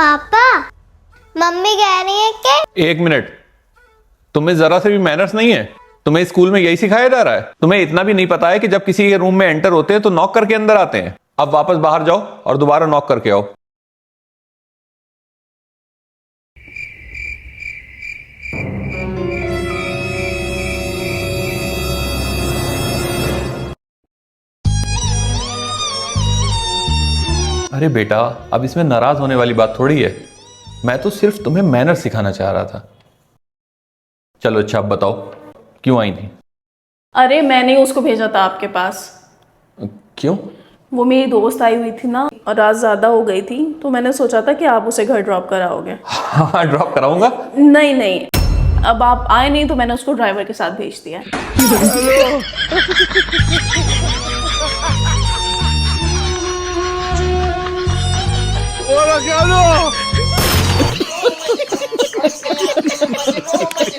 पापा, मम्मी कह रही है कि एक मिनट, तुम्हें जरा से भी मैनर्स नहीं है? तुम्हें स्कूल में यही सिखाया जा रहा है? तुम्हें इतना भी नहीं पता है कि जब किसी के रूम में एंटर होते हैं तो नॉक करके अंदर आते हैं? अब वापस बाहर जाओ और दोबारा नॉक करके आओ। अरे बेटा, अब इसमें नाराज होने वाली बात थोड़ी है। मैं तो सिर्फ तुम्हें मैनर सिखाना चाह रहा था। चलो अच्छा, अब बताओ क्यों आई थी? अरे मैंने उसको भेजा था आपके पास। क्यों? वो मेरी दोस्त आई हुई थी ना, और रात ज़्यादा हो गई थी तो मैंने सोचा था कि आप उसे घर ड्रॉप कराओगे। हाँ, ड्रॉप कराऊंगा। नहीं नहीं, अब आप आए नहीं तो मैंने उसको ड्राइवर के साथ भेज दिया। Ora, caro!